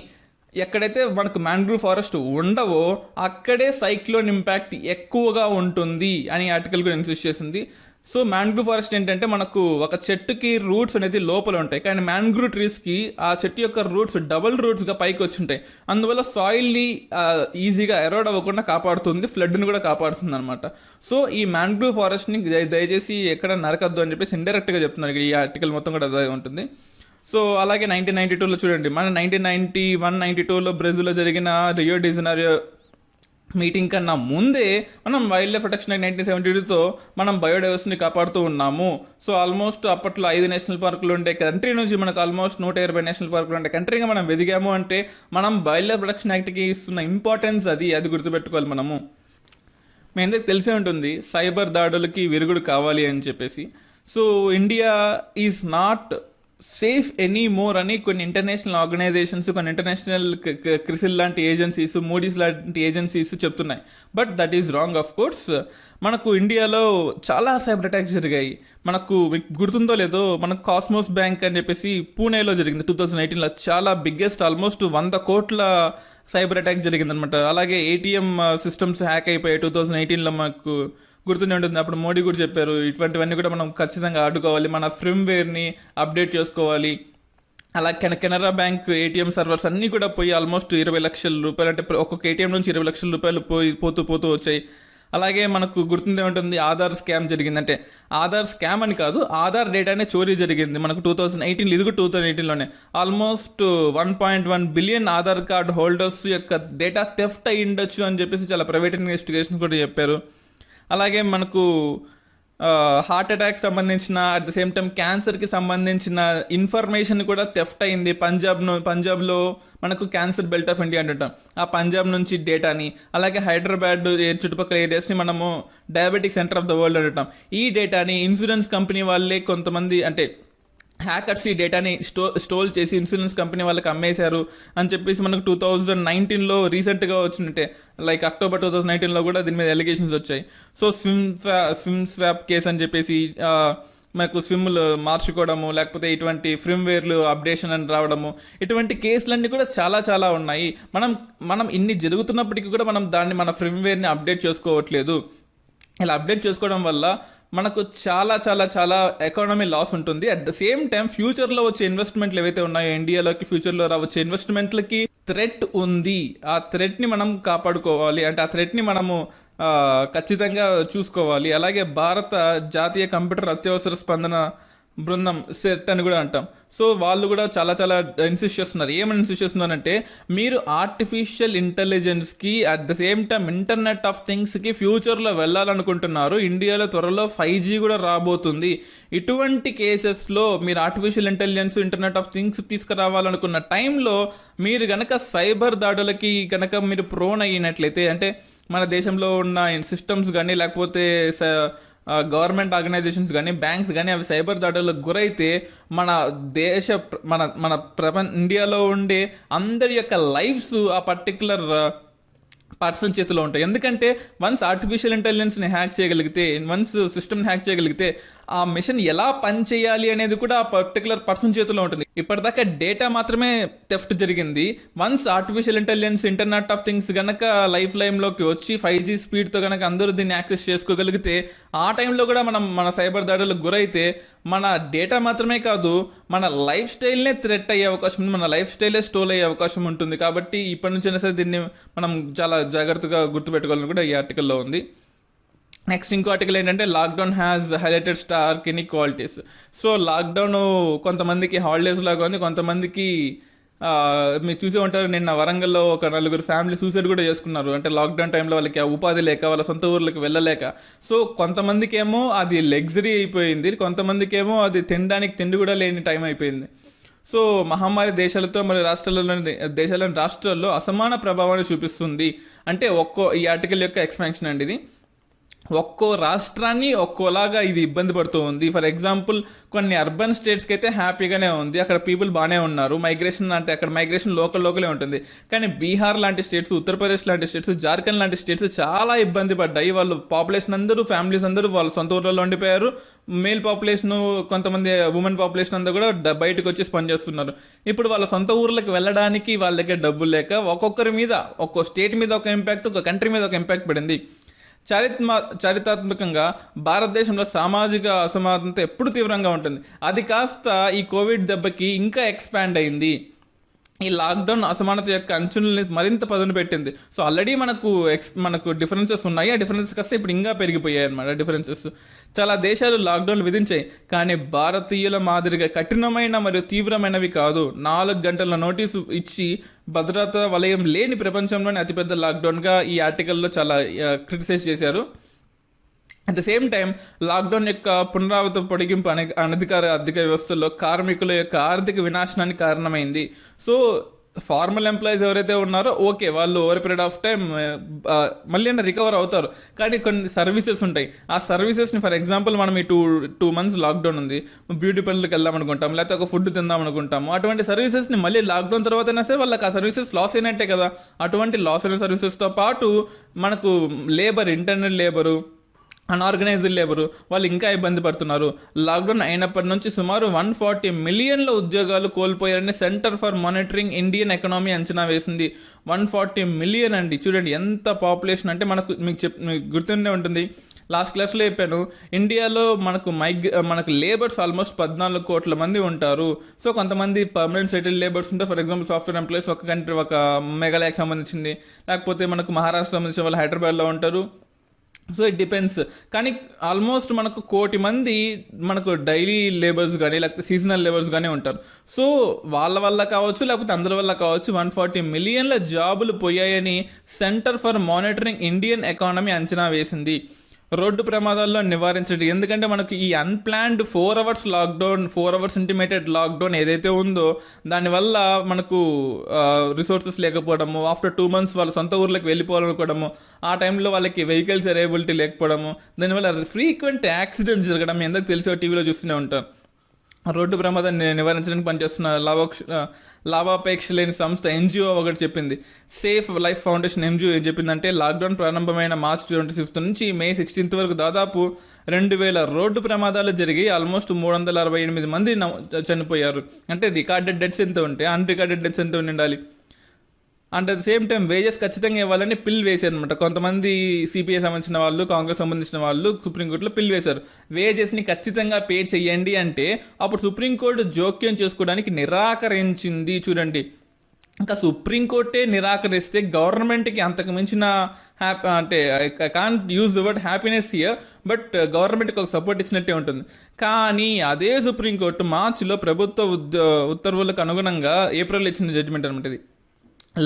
ఎక్కడైతే మనకు మ్యాంగ్రూవ్ ఫారెస్ట్ ఉండవో అక్కడే సైక్లోన్ ఇంపాక్ట్ ఎక్కువగా ఉంటుంది అని ఆర్టికల్ కూడా ఇన్సిస్ట్ చేసింది. సో మ్యాంగ్రూవ్ ఫారెస్ట్ ఏంటంటే మనకు ఒక చెట్టుకి రూట్స్ అనేది లోపల ఉంటాయి, కానీ మ్యాంగ్రూవ్ ట్రీస్కి ఆ చెట్టు యొక్క రూట్స్ డబుల్ రూట్స్గా పైకి వచ్చి ఉంటాయి. అందువల్ల సాయిల్ని ఈజీగా ఎరోడ్ అవ్వకుండా కాపాడుతుంది, ఫ్లడ్ని కూడా కాపాడుతుంది అనమాట. సో ఈ మ్యాంగ్రూవ్ ఫారెస్ట్ని దయచేసి ఎక్కడ నరకద్దు అని చెప్పేసి ఇండైరెక్ట్గా చెప్తున్నారు. ఈ ఆర్టికల్ మొత్తం కూడా అదే ఉంటుంది. సో అలాగే 1992లో చూడండి, మన 1991-92లో బ్రెజిల్లో జరిగిన రియో డి జనీరో మీటింగ్ కన్నా ముందే మనం వైల్డ్ లైఫ్ ప్రొటెక్షన్ యాక్ట్ 1972తో మనం బయోడైవర్సిటీని కాపాడుతూ ఉన్నాము. సో ఆల్మోస్ట్ అప్పట్లో 5 నేషనల్ పార్కులు ఉండే కంట్రీ నుంచి మనకు ఆల్మోస్ట్ 120 నేషనల్ పార్కులు ఉండే కంట్రీగా మనం ఎదిగాము అంటే మనం వైల్డ్ లైఫ్ ప్రొటెక్షన్ యాక్ట్కి ఇస్తున్న ఇంపార్టెన్స్ అది గుర్తుపెట్టుకోవాలి మనము. మీ అందరికి తెలిసే ఉంటుంది సైబర్ దాడులకి విరుగుడు కావాలి అని చెప్పేసి. So India is not safe any more అని కొన్ని ఇంటర్నేషనల్ ఆర్గనైజేషన్స్, కొన్ని ఇంటర్నేషనల్ క్రిసిల్ లాంటి ఏజెన్సీస్, మూడీస్ లాంటి ఏజెన్సీస్ చెప్తున్నాయి. But that is wrong. Of course మనకు ఇండియాలో చాలా సైబర్ అటాక్స్ జరిగాయి. మనకు మీకు గుర్తుందో లేదో, మనకు కాస్మోస్ బ్యాంక్ అని చెప్పేసి పూణేలో జరిగింది 2018లో. చాలా బిగ్గెస్ట్, ఆల్మోస్ట్ 100 కోట్ల సైబర్ అటాక్ జరిగిందనమాట. అలాగే ఏటీఎం సిస్టమ్స్ హ్యాక్ అయిపోయాయి 2018లో. మనకు గుర్తుండే ఉంటుంది, అప్పుడు మోడీ కూడా చెప్పారు ఇటువంటివన్నీ కూడా మనం ఖచ్చితంగా ఆడుకోవాలి, మన ఫర్మ్వేర్ని అప్డేట్ చేసుకోవాలి. అలా కెనరా బ్యాంక్ ఏటీఎం సర్వర్స్ అన్నీ కూడా పోయి ఆల్మోస్ట్ 20 లక్షల రూపాయలు, అంటే ఒక్కొక్క ఏటీఎం నుంచి 20 లక్షల రూపాయలు పోతూ వచ్చాయి. అలాగే మనకు గుర్తుండే ఉంటుంది ఆధార్ స్కామ్ జరిగింది. అంటే ఆధార్ స్కామ్ అని కాదు, ఆధార్ డేటానే చోరీ జరిగింది మనకు 2018. ఇది కూడా 2018లోనే almost 1.1 billion Aadhaar card holders యొక్క డేటా థెఫ్ట్ అయ్యి ఉండొచ్చు అని చెప్పేసి చాలా ప్రైవేట్ ఇన్వెస్టిగేషన్ కూడా చెప్పారు. అలాగే మనకు హార్ట్ అటాక్ సంబంధించిన, అట్ ద సేమ్ టైం క్యాన్సర్కి సంబంధించిన ఇన్ఫర్మేషన్ కూడా థెఫ్ట్ అయింది. పంజాబ్లో మనకు క్యాన్సర్ బెల్ట్ ఆఫ్ ఇండియా అంటుంటాం, ఆ పంజాబ్ నుంచి డేటాని, అలాగే హైదరాబాద్ చుట్టుపక్కల ఏరియాస్ని మనము diabetic centre of the world అంటుంటాం. ఈ డేటాని ఇన్సూరెన్స్ కంపెనీ వాళ్ళే కొంతమంది, అంటే హ్యాకర్స్ ఈ డేటాని స్టోల్ చేసి ఇన్సూరెన్స్ కంపెనీ వాళ్ళకి అమ్మేశారు అని చెప్పేసి మనకు 2019లో రీసెంట్గా వచ్చినట్టే, లైక్ అక్టోబర్ 2019లో కూడా దీని మీద ఎలిగేషన్స్ వచ్చాయి. సో స్విమ్ స్వాప్ కేసు అని చెప్పేసి మనకు స్విమ్లు మార్చుకోవడము, లేకపోతే ఇటువంటి ఫ్రిమ్వేర్లు అప్డేషన్ అని రావడము, ఇటువంటి కేసులన్నీ కూడా చాలా చాలా ఉన్నాయి. మనం మనం ఇన్ని జరుగుతున్నప్పటికీ కూడా మనం దాన్ని మన ఫ్రిమ్వేర్ని అప్డేట్ చేసుకోవట్లేదు. ఇలా అప్డేట్ చేసుకోవడం వల్ల మనకు చాలా చాలా చాలా ఎకానమీ లాస్ ఉంటుంది. అట్ ద సేమ్ టైం ఫ్యూచర్లో వచ్చే ఇన్వెస్ట్మెంట్లు ఏవైతే ఉన్నాయో ఇండియాలోకి, ఫ్యూచర్లో వచ్చే ఇన్వెస్ట్మెంట్లకి థ్రెట్ ఉంది. ఆ థ్రెట్ని మనం కాపాడుకోవాలి, అంటే ఆ థ్రెట్ని మనము ఖచ్చితంగా చూసుకోవాలి. అలాగే భారత జాతీయ కంప్యూటర్ అత్యవసర స్పందన బృందం సెట్ అని కూడా అంటాం. సో వాళ్ళు కూడా చాలా చాలా ఇన్సిస్ట్ చేస్తున్నారు. ఏమని ఇన్సిస్ట్ చేస్తున్నారంటే, మీరు ఆర్టిఫిషియల్ ఇంటెలిజెన్స్కి at the same time internet of థింగ్స్కి ఫ్యూచర్లో వెళ్ళాలనుకుంటున్నారు. ఇండియాలో త్వరలో 5G కూడా రాబోతుంది. ఇటువంటి కేసెస్లో మీరు artificial intelligence, internet of things తీసుకురావాలనుకున్న టైంలో మీరు కనుక సైబర్ దాడులకి కనుక మీరు ప్రోన్ అయినట్లయితే, అంటే మన దేశంలో ఉన్న సిస్టమ్స్ కానీ, లేకపోతే గవర్నమెంట్ ఆర్గనైజేషన్స్ కానీ, బ్యాంక్స్ కానీ అవి సైబర్ దాడులకు గురైతే మన దేశ మన ఇండియాలో ఉండే అందరి యొక్క లైఫ్స్ ఆ పర్టికులర్ పర్సన్ చేతిలో ఉంటాయి. ఎందుకంటే వన్స్ ఆర్టిఫిషియల్ ఇంటెలిజెన్స్ని హ్యాక్ చేయగలిగితే, వన్స్ సిస్టమ్ని హ్యాక్ చేయగలిగితే ఆ మిషన్ ఎలా పనిచేయాలి అనేది కూడా ఆ పర్టికులర్ పర్సన్ చేతిలో ఉంటుంది. ఇప్పటిదాకా డేటా మాత్రమే థెఫ్ట్ జరిగింది. Once artificial intelligence, internet of things కనుక లైఫ్ లైన్లోకి వచ్చి 5G స్పీడ్తో కనుక అందరూ దీన్ని యాక్సెస్ చేసుకోగలిగితే, ఆ టైంలో కూడా మన సైబర్ దాడులకు గురైతే మన డేటా మాత్రమే కాదు, మన లైఫ్ స్టైల్నే థ్రెట్ అయ్యే అవకాశం ఉంది, మన లైఫ్ స్టైలే స్టోల్ అయ్యే అవకాశం ఉంటుంది. కాబట్టి ఇప్పటి నుంచైనా సరే దీన్ని మనం చాలా జాగ్రత్తగా గుర్తుపెట్టుకోవాలని కూడా ఈ ఆర్టికల్లో ఉంది. నెక్స్ట్ ఇంకో ఆర్టికల్ ఏంటంటే, lockdown has highlighted stark inequalities. So lockdown కొంతమందికి హాలిడేస్ లాగా ఉంది, కొంతమందికి మీరు చూసే ఉంటారు, నిన్న వరంగల్లో ఒక 4 ఫ్యామిలీ సూసైడ్ కూడా చేసుకున్నారు. అంటే లాక్డౌన్ టైంలో వాళ్ళకి ఉపాధి లేక, వాళ్ళ సొంత ఊర్లకు వెళ్ళలేక. సో కొంతమందికి ఏమో అది లగ్జరీ అయిపోయింది, కొంతమందికి ఏమో అది తినడానికి తిండి కూడా లేని టైం అయిపోయింది. సో మహమ్మారి దేశాలతో మరియు రాష్ట్రాల్లో అసమాన ప్రభావాన్ని చూపిస్తుంది. అంటే ఈ ఆర్టికల్ యొక్క ఎక్స్పాన్షన్ అండి ఇది. ఒక్కో రాష్ట్రాన్ని ఒక్కోలాగా ఇది ఇబ్బంది పడుతూ ఉంది. ఫర్ ఎగ్జాంపుల్ కొన్ని అర్బన్ స్టేట్స్కి అయితే హ్యాపీగానే ఉంది, అక్కడ పీపుల్ బాగానే ఉన్నారు. మైగ్రేషన్ అంటే అక్కడ మైగ్రేషన్ లోకలే ఉంటుంది. కానీ బీహార్ లాంటి స్టేట్స్, ఉత్తరప్రదేశ్ లాంటి స్టేట్స్, జార్ఖండ్ లాంటి స్టేట్స్ చాలా ఇబ్బంది పడ్డాయి. వాళ్ళు పాపులేషన్ అందరూ, ఫ్యామిలీస్ అందరూ వాళ్ళ సొంత ఊర్లలో ఉండిపోయారు. మేల్ పాపులేషన్, కొంతమంది ఉమెన్ పాపులేషన్ అంతా కూడా బయటకు వచ్చి పనిచేస్తున్నారు. ఇప్పుడు వాళ్ళ సొంత ఊర్లకు వెళ్ళడానికి వాళ్ళ దగ్గర డబ్బులు లేక ఒక్కొక్కరి మీద, ఒక్కో స్టేట్ మీద ఒక ఇంపాక్ట్, ఒక కంట్రీ మీద ఒక ఇంపాక్ట్ పడింది. చారిత్రాత్మకంగా భారతదేశంలో సామాజిక అసమానత ఎప్పుడు తీవ్రంగా ఉంటుంది. అది కాస్త ఈ కోవిడ్ దెబ్బకి ఇంకా ఎక్స్పాండ్ అయింది. ఈ లాక్డౌన్ అసమానత యొక్క అంచులని మరింత పదును పెట్టింది. సో ఆల్రెడీ మనకు డిఫరెన్సెస్ ఉన్నాయి, ఆ డిఫరెన్సెస్ కాస్త ఇప్పుడు ఇంకా పెరిగిపోయాయి అన్నమాట. డిఫరెన్సెస్ చాలా దేశాలు లాక్డౌన్ విధించాయి, కానీ భారతీయుల మాదిరిగా కఠినమైన మరియు తీవ్రమైనవి కాదు. 4 గంటల నోటీసు ఇచ్చి భద్రతా వలయం లేని ప్రపంచంలోని అతిపెద్ద లాక్డౌన్గా ఈ ఆర్టికల్లో చాలా క్రిటిసైజ్ చేశారు. At the same time lockdown యొక్క పునరావృత పొడిగింపు అనధికార ఆర్థిక వ్యవస్థలో కార్మికుల యొక్క ఆర్థిక వినాశనానికి కారణమైంది. సో ఫార్మల్ ఎంప్లాయీస్ ఎవరైతే ఉన్నారో ఓకే, వాళ్ళు ఓవర్ పీరియడ్ ఆఫ్ టైం మళ్ళీ రికవర్ అవుతారు. కానీ కొన్ని సర్వీసెస్ ఉంటాయి, ఆ సర్వీసెస్ని ఫర్ ఎగ్జాంపుల్ మనం ఈ టూ మంత్స్ లాక్డౌన్ ఉంది, బ్యూటీ పార్లర్కి వెళ్దాం అనుకుంటాం, లేకపోతే ఒక ఫుడ్ తిందాం అనుకుంటాము. అటువంటి సర్వీసెస్ని మళ్ళీ లాక్డౌన్ తర్వాత అయినా సరే వాళ్ళకి ఆ సర్వీసెస్ లాస్ అయినట్టే కదా. అటువంటి లాస్ అయిన సర్వీసెస్తో పాటు మనకు labour, internal labour, unorganised labour వాళ్ళు ఇంకా ఇబ్బంది పడుతున్నారు. లాక్డౌన్ అయినప్పటి నుంచి సుమారు 140 మిలియన్ల ఉద్యోగాలు కోల్పోయారని centre for monitoring Indian economy అంచనా వేసింది. 140 మిలియన్ అండి, చూడండి ఎంత పాపులేషన్. అంటే మీకు గుర్తుండే ఉంటుంది, లాస్ట్ క్లాస్లో చెప్పాను, ఇండియాలో మనకు లేబర్స్ ఆల్మోస్ట్ 14 కోట్ల మంది ఉంటారు. సో కొంతమంది పర్మనెంట్ సెటిల్ లేబర్స్ ఉంటారు. ఫర్ ఎగ్జాంపుల్ సాఫ్ట్వేర్ ఎంప్లాయీస్ ఒక కంట్రీ, ఒక మేఘాలయకి సంబంధించింది, లేకపోతే మనకు మహారాష్ట్ర సంబంధించిన వాళ్ళు హైదరాబాద్లో ఉంటారు. So it depends. కానీ ఆల్మోస్ట్ మనకు 1 కోటి మంది మనకు డైలీ లేబర్స్ కానీ, లేకపోతే సీజనల్ లేబర్స్ కానీ ఉంటారు. సో వాళ్ళ వల్ల కావచ్చు, లేకపోతే అందరి వల్ల కావచ్చు, 140 మిలియన్ల జాబులు పోయాయని centre for monitoring Indian economy అంచనా వేసింది. రోడ్డు ప్రమాదాల్లో నివారించడం, ఎందుకంటే మనకు ఈ unplanned 4 hours lockdown, 4 hours intimated lockdown ఏదైతే ఉందో దానివల్ల మనకు రిసోర్సెస్ లేకపోవడము, ఆఫ్టర్ 2 months వాళ్ళ సొంత ఊర్లకు వెళ్ళిపోవాలనుకోవడము, ఆ టైంలో వాళ్ళకి వెహికల్స్ అవైలబిలిటీ లేకపోవడము, దానివల్ల ఫ్రీక్వెంట్ యాక్సిడెంట్స్ జరగడం ఎందుకు తెలిసో టీవీలో చూస్తూనే ఉంటారు. రోడ్డు ప్రమాదాన్ని నివారించడానికి పనిచేస్తున్న లాభాపేక్ష లేని సంస్థ ఎన్జిఓ ఒకటి చెప్పింది. సేఫ్ లైఫ్ ఫౌండేషన్ ఎన్జిఓ ఏం చెప్పిందంటే లాక్డౌన్ ప్రారంభమైన మార్చ్ 25 నుంచి మే 16 వరకు దాదాపు 2000 రోడ్డు ప్రమాదాలు జరిగి ఆల్మోస్ట్ 368 మంది చనిపోయారు. అంటే రికార్డెడ్ డెత్స్ ఎంత ఉంటే అన్రికార్డెడ్ డెత్స్ ఎంత ఉండాలి. And at the same time wages ఖచ్చితంగా ఇవ్వాలని పిల్ వేశారు అనమాట. కొంతమంది సిపిఐ సంబంధించిన వాళ్ళు, కాంగ్రెస్ సంబంధించిన వాళ్ళు సుప్రీంకోర్టులో పిల్ వేశారు. వేజెస్ని ఖచ్చితంగా పే చేయండి అంటే అప్పుడు సుప్రీంకోర్టు జోక్యం చేసుకోవడానికి నిరాకరించింది. చూడండి, ఇంకా సుప్రీంకోర్టే నిరాకరిస్తే గవర్నమెంట్కి అంతకు మించిన అంటే I can't use the word happiness here, but గవర్నమెంట్కి ఒక సపోర్ట్ ఇచ్చినట్టే ఉంటుంది. కానీ అదే సుప్రీంకోర్టు మార్చిలో ప్రభుత్వ ఉత్తర్వులకు అనుగుణంగా ఏప్రిల్ ఇచ్చిన జడ్జిమెంట్ అనమాట ఇది.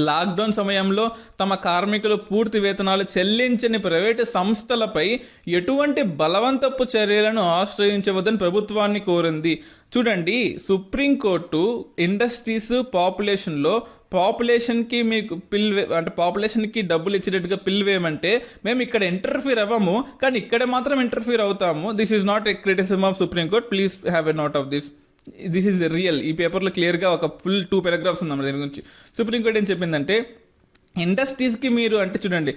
లాక్డౌన్ సమయంలో తమ కార్మికులు పూర్తి వేతనాలు చెల్లించని ప్రైవేటు సంస్థలపై ఎటువంటి బలవంతపు చర్యలను ఆశ్రయించవద్దని ప్రభుత్వాన్ని కోరింది. చూడండి, సుప్రీంకోర్టు ఇండస్ట్రీస్ పాపులేషన్కి మీకు అంటే పాపులేషన్కి డబ్బులు ఇచ్చేటట్టుగా పిల్ వేయమంటే మేము ఇక్కడ ఇంటర్ఫీర్ అవ్వము, కానీ ఇక్కడ మాత్రం ఇంటర్ఫీర్ అవుతాము. This is not a criticism of Supreme Court, please have a note of this. This is real. ఈ పేపర్లో క్లియర్గా ఒక ఫుల్ 2 paragraphs ఉందన్నమాట దీని గురించి. సుప్రీంకోర్టు ఏం చెప్పిందంటే ఇండస్ట్రీస్కి మీరు అంటే చూడండి,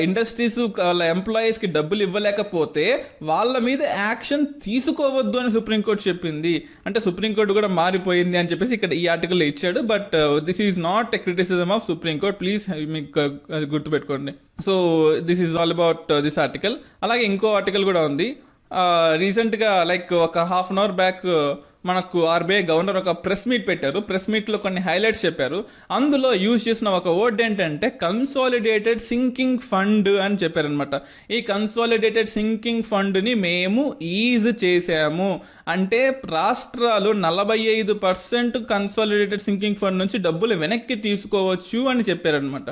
ఇండస్ట్రీస్ వాళ్ళ ఎంప్లాయీస్కి డబ్బులు ఇవ్వలేకపోతే వాళ్ళ మీద యాక్షన్ తీసుకోవద్దు అని సుప్రీంకోర్టు చెప్పింది. అంటే సుప్రీంకోర్టు కూడా మారిపోయింది అని చెప్పేసి ఇక్కడ ఈ ఆర్టికల్లో ఇచ్చాడు. But this is not a criticism of Supreme Court, please మీకు గుర్తుపెట్టుకోండి. So this is all about this article. అలాగే ఇంకో ఆర్టికల్ కూడా ఉంది. రీసెంట్గా లైక్ ఒక ½ an hour బ్యాక్ మనకు ఆర్బీఐ గవర్నర్ ఒక ప్రెస్ మీట్ పెట్టారు. ప్రెస్ మీట్లో కొన్ని హైలైట్స్ చెప్పారు. అందులో యూజ్ చేసిన ఒక వర్డ్ ఏంటంటే కన్సాలిడేటెడ్ సింకింగ్ ఫండ్ అని చెప్పారనమాట. ఈ కన్సాలిడేటెడ్ సింకింగ్ ఫండ్ని మేము ఈజ్ చేసాము అంటే రాష్ట్రాలు 45% కన్సాలిడేటెడ్ సింకింగ్ ఫండ్ నుంచి డబ్బులు వెనక్కి తీసుకోవచ్చు అని చెప్పారనమాట.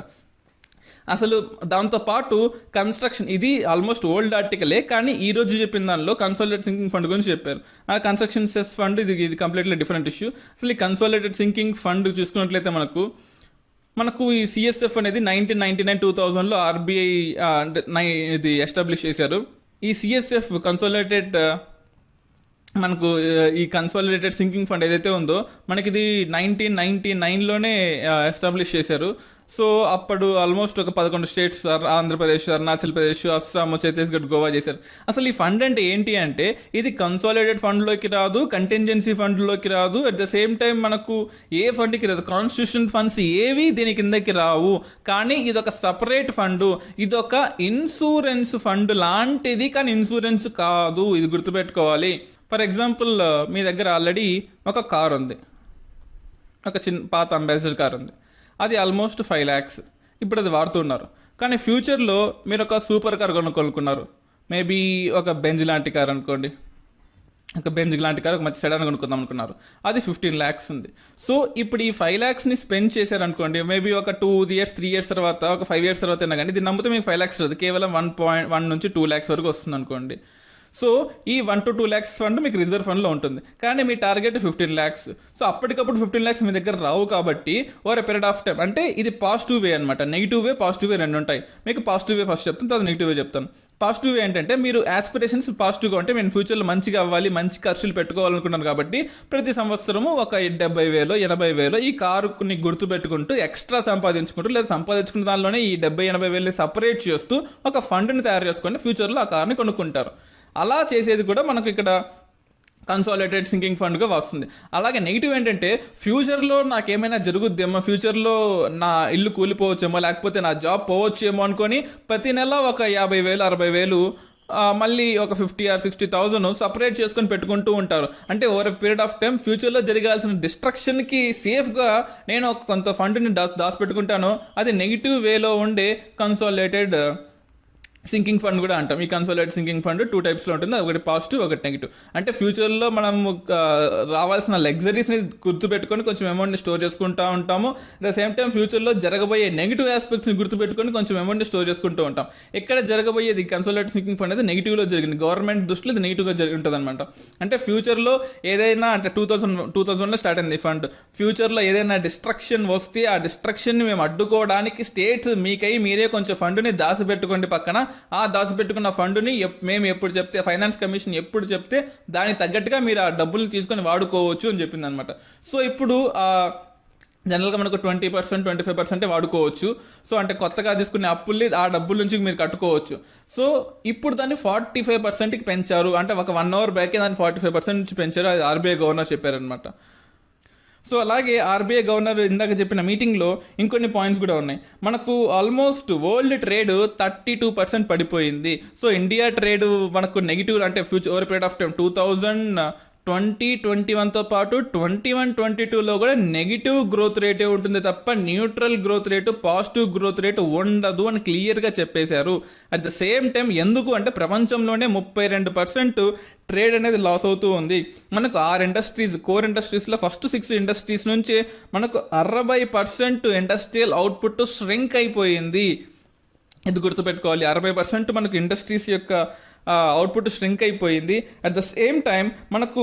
అసలు దాంతోపాటు కన్స్ట్రక్షన్, ఇది ఆల్మోస్ట్ ఓల్డ్ ఆర్టికలే, కానీ ఈ రోజు చెప్పిన దానిలో కన్సాలిడేటెడ్ సింకింగ్ ఫండ్ గురించి చెప్పారు. ఆ కన్స్ట్రక్షన్ సెస్ ఫండ్ ఇది కంప్లీట్లీ డిఫరెంట్ ఇష్యూ. అసలు ఈ కన్సాలిడేటెడ్ సింకింగ్ ఫండ్ చూసుకున్నట్లయితే మనకు ఈ సిఎస్ఎఫ్ అనేది 1999-2000లో ఆర్బీఐ ఇది ఎస్టాబ్లిష్ చేశారు. ఈ సిఎస్ఎఫ్ కన్సాలిడేటెడ్ మనకు ఈ కన్సాలిడేటెడ్ సింకింగ్ ఫండ్ ఏదైతే ఉందో మనకి ఇది 1999లోనే ఎస్టాబ్లిష్ చేశారు. సో అప్పుడు ఆల్మోస్ట్ ఒక 11 స్టేట్స్, ఆంధ్రప్రదేశ్, అరుణాచల్ ప్రదేశ్, అస్సాం, ఛత్తీస్గఢ్, గోవా చేశారు. అసలు ఈ ఫండ్ అంటే ఏంటి అంటే ఇది కన్సాలిడేటెడ్ ఫండ్లోకి రాదు, కంటింజెన్సీ ఫండ్లోకి రాదు, అట్ ద సేమ్ టైం మనకు ఏ ఫండ్కి రాదు, కాన్స్టిట్యూషన్ ఫండ్స్ ఏవి దీని కిందకి రావు. కానీ ఇదొక సపరేట్ ఫండ్, ఇదొక ఇన్సూరెన్స్ ఫండ్ లాంటిది, కానీ ఇన్సూరెన్స్ కాదు. ఇది గుర్తుపెట్టుకోవాలి. ఫర్ ఎగ్జాంపుల్, మీ దగ్గర ఆల్రెడీ ఒక కార్ ఉంది, ఒక చిన్న పాత అంబాసిడర్ కార్ ఉంది, అది ఆల్మోస్ట్ 5 lakhs. ఇప్పుడు అది వాడుతున్నారు. కానీ ఫ్యూచర్లో మీరు ఒక సూపర్ కార్ కొనుక్కున్నారు, మేబీ ఒక బెంజ్ లాంటి కార్ అనుకోండి, ఒక బెంజ్ లాంటి కార్, ఒక మంచి సెడాన్ కొనుక్కుందాం అనుకున్నారు, అది 15 lakhs ఉంది. సో ఇప్పుడు ఈ 5 lakhsని స్పెండ్ చేశారనుకోండి, మేబీ ఒక 2 years 3 years తర్వాత, ఒక 5 years తర్వాత అయినా కానీ ఇది నమ్మితే మీకు 5 lakhs రాదు, కేవలం 1 నుంచి 2 lakhs వరకు వస్తుంది అనుకోండి. సో ఈ 1 to 2 lakhs ఫండ్ మీకు రిజర్వ్ ఫండ్లో ఉంటుంది, కానీ మీ టార్గెట్ 15 lakhs. సో అప్పటికప్పుడు 15 lakhs మీ దగ్గర రావు కాబట్టి over a period of time, అంటే ఇది పాజిటివ్ వే అనమాట. నెగిటివ్ వే, పాజిటివ్ వే రెండు ఉంటాయి. మీకు పాజిటివ్ వే ఫస్ట్ చెప్తాను, తర్వాత నెగిటివ్ వే చెప్తాను. పాజిటివ్ వే ఏంటంటే మీరు ఆస్పిరేషన్స్ పాజిటివ్గా ఉంటే నేను ఫ్యూచర్లో మంచిగా అవ్వాలి, మంచి ఖర్చులు పెట్టుకోవాలనుకున్నాను కాబట్టి ప్రతి సంవత్సరము ఒక 70,000 80,000 ఈ కారుని గుర్తుపెట్టుకుంటూ ఎక్స్ట్రా సంపాదించుకుంటూ, లేదా సంపాదించుకున్న దానిలోనే ఈ 70,000-80,000 సపరేట్ చేస్తూ ఒక ఫండ్ని తయారు చేసుకొని ఫ్యూచర్లో ఆ కార్ని కొనుక్కుంటారు. అలా చేసేది కూడా మనకు ఇక్కడ కన్సాలిడేటెడ్ సింకింగ్ ఫండ్గా వస్తుంది. అలాగే నెగిటివ్ ఏంటంటే ఫ్యూచర్లో నాకేమైనా జరుగుద్దేమో, ఫ్యూచర్లో నా ఇల్లు కూలిపోవచ్చేమో, లేకపోతే నా జాబ్ పోవచ్చేమో అనుకొని ప్రతి నెల ఒక 50,000 60,000 మళ్ళీ ఒక 50 or 60,000 సపరేట్ చేసుకొని పెట్టుకుంటూ ఉంటారు. అంటే over a period of time ఫ్యూచర్లో జరగాల్సిన డిస్ట్రక్షన్కి సేఫ్గా నేను కొంత ఫండ్ని దాచిపెట్టుకుంటాను. అది నెగిటివ్ వేలో ఉండే కన్సాలిడేటెడ్ సింకింగ్ ఫండ్ కూడా అంటాం. ఈ కన్సాలిడేటెడ్ సింకింగ్ ఫండ్ 2 typesలో ఉంటుంది, ఒకటి పాజిటివ్, ఒకటి నెగిటివ్. అంటే ఫ్యూచర్లో మనం రావాల్సిన లగ్జరీస్ని గుర్తుపెట్టుకొని కొంచెం అమౌంట్ని స్టోర్ చేసుకుంటూ ఉంటాము. అట్ ద సేమ్ టైం ఫ్యూచర్లో జరగబోయే నెగిటివ్ ఆస్పెక్ట్స్ని గుర్తుపెట్టుకొని కొంచెం అమౌంట్ని స్టోర్ చేసుకుంటూ ఉంటాం. ఇక్కడ జరగబోయేది కన్సాలిడేటెడ్ సింకింగ్ ఫండ్ అనేది నెగిటివ్లో జరిగింది, గవర్నమెంట్ దృష్టిలో ఇది నెగిటివ్గా జరిగి ఉంటుంది అనమాట. అంటే ఫ్యూచర్లో ఏదైనా, అంటే 2001లో స్టార్ట్ అయింది ఈ ఫండ్, ఫ్యూచర్లో ఏదైనా డిస్ట్రక్షన్ వస్తే ఆ డిస్ట్రక్షన్ని మేము అడ్డుకోవడానికి స్టేట్స్ మీకై మీరే కొంచెం ఫండ్ని దాచిపెట్టుకోండి పక్కన, ఆ దాచిపెట్టుకున్న ఫండ్ని మేము ఎప్పుడు చెప్తే, ఫైనాన్స్ కమిషన్ ఎప్పుడు చెప్తే దానికి తగ్గట్టుగా మీరు ఆ డబ్బులు తీసుకొని వాడుకోవచ్చు అని చెప్పింది అనమాట. సో ఇప్పుడు జనరల్గా మనకు 20%, 25% వాడుకోవచ్చు. సో అంటే కొత్తగా తీసుకునే అప్పుల్ని ఆ డబ్బుల నుంచి మీరు కట్టుకోవచ్చు. సో ఇప్పుడు దాన్ని 45%కి పెంచారు. అంటే ఒక 1 hour బ్యాకే దాన్ని 45% నుంచి పెంచారు. అది ఆర్బీఐ గవర్నర్ చెప్పారనమాట. సో అలాగే ఆర్బీఐ గవర్నర్ ఇందాక చెప్పిన మీటింగ్లో ఇంకొన్ని పాయింట్స్ కూడా ఉన్నాయి. మనకు ఆల్మోస్ట్ వరల్డ్ ట్రేడ్ 32% పడిపోయింది. సో ఇండియా ట్రేడ్ మనకు నెగిటివ్, అంటే future over period of time 2020-21తో పాటు 21-22లో కూడా నెగిటివ్ గ్రోత్ రేటే ఉంటుంది తప్ప neutral growth rate, positive growth rate ఉండదు అని క్లియర్గా చెప్పేశారు. అట్ ద సేమ్ టైం ఎందుకు అంటే ప్రపంచంలోనే 32% ట్రేడ్ అనేది లాస్ అవుతూ ఉంది. మనకు 6 ఇండస్ట్రీస్, కోర్ ఇండస్ట్రీస్లో ఫస్ట్ 6 ఇండస్ట్రీస్ నుంచి మనకు 60% ఇండస్ట్రియల్ అవుట్పుట్ ష్రింక్ అయిపోయింది. ఇది గుర్తుపెట్టుకోవాలి. 60% మనకు ఇండస్ట్రీస్ యొక్క అవుట్పుట్ ష్రింక్ అయిపోయింది. అట్ ద సేమ్ టైం మనకు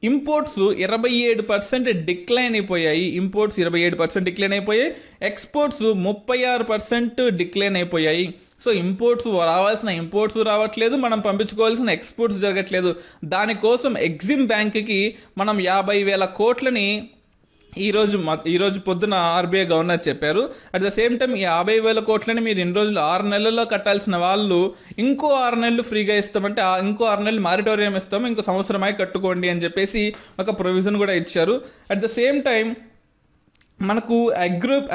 ఇంపోర్ట్స్ 27% డిక్లైన్ అయిపోయాయి. ఇంపోర్ట్స్ 27% డిక్లైన్ అయిపోయాయి. ఎక్స్పోర్ట్స్ 36% డిక్లైన్ అయిపోయాయి. సో ఇంపోర్ట్స్ రావాల్సిన ఇంపోర్ట్స్ రావట్లేదు, మనం పంపించుకోవాల్సిన ఎక్స్పోర్ట్స్ జరగట్లేదు. దానికోసం ఎగ్జిమ్ బ్యాంక్కి మనం 50,000 కోట్లని ఈరోజు పొద్దున ఆర్బీఐ గవర్నర్ చెప్పారు. అట్ ద సేమ్ టైం ఈ 50,000 కోట్లని మీరు ఇన్ని రోజులు 6 నెలల్లో కట్టాల్సిన వాళ్ళు ఇంకో 6 నెలలు ఫ్రీగా ఇస్తామంటే ఇంకో 6 నెలలు మారిటోరియం ఇస్తాము, ఇంకో సంవత్సరమై కట్టుకోండి అని చెప్పేసి ఒక ప్రొవిజన్ కూడా ఇచ్చారు. అట్ ద సేమ్ టైం మనకు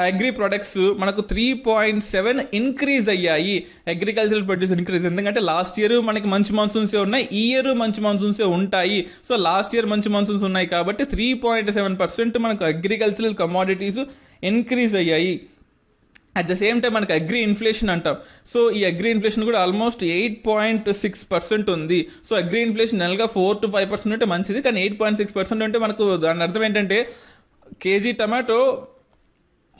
అగ్రి ప్రొడక్ట్స్ మనకు 3.7 ఇంక్రీజ్ అయ్యాయి. అగ్రికల్చరల్ ప్రొడ్యూస్ ఇంక్రీజ్, ఎందుకంటే లాస్ట్ ఇయర్ మనకి మంచి మాన్సూన్సే ఉన్నాయి, ఈ ఇయర్ మంచి మాన్సూన్సే ఉంటాయి. సో లాస్ట్ ఇయర్ మంచి మాన్సూన్స్ ఉన్నాయి కాబట్టి 3.7% మనకు అగ్రికల్చరల్ కమోడిటీస్ ఇంక్రీజ్ అయ్యాయి. అట్ ద సేమ్ టైం మనకు అగ్రి ఇన్ఫ్లేషన్ అంటాం. సో ఈ అగ్రి ఇన్ఫ్లేషన్ కూడా ఆల్మోస్ట్ 8.6% ఉంది. సో అగ్రి ఇన్ఫ్లేషన్ నెలగా 4 to 5% ఉంటే మంచిది, కానీ 8.6% ఉంటే మనకు దాని అర్థం ఏంటంటే కేజీ టమాటో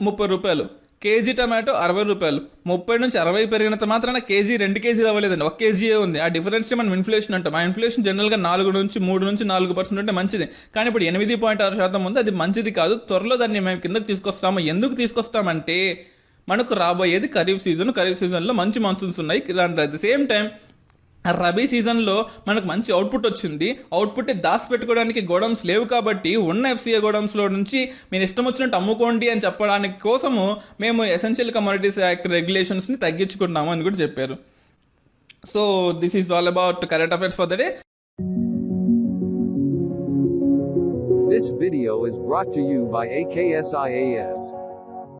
30 రూపాయలు, కేజీ టమాటో 60 రూపాయలు. 30 నుంచి 60 పెరిగినంత మాత్రాన కేజీ 2 కేజీలు అవ్వలేదండి, 1 కేజీయే ఉంది. ఆ డిఫరెన్స్ మనం ఇన్ఫ్లేషన్ అంటాం. ఆ ఇన్ఫ్లేషన్ జనరల్గా 3 నుంచి 4% ఉంటే మంచిది, కానీ ఇప్పుడు 8.6% ఉంది. అది మంచిది కాదు. త్వరలో దాన్ని మేము కిందకు తీసుకొస్తాము. ఎందుకు తీసుకొస్తామంటే మనకు రాబోయేది ఖరీఫ్ సీజన్లో మంచి మాన్సూన్స్ ఉన్నాయి. At the same time rabi సీజన్లో మనకు మంచి అవుట్పుట్ వచ్చింది. అవుట్పుట్ దాచిపెట్టుకోవడానికి గోడౌన్స్ లేవు కాబట్టి ఉన్న ఎఫ్సీఏ గోడౌన్స్లో నుంచి మీరు ఇష్టం వచ్చినట్టు అమ్ముకోండి అని చెప్పడానికి కోసము మేము ఎసెన్షియల్ కమోడిటీస్ యాక్ట్ రెగ్యులేషన్స్ని తగ్గించుకున్నాము అని కూడా చెప్పారు. So this is all about current affairs for the day. This video is brought to you by AKSIAS.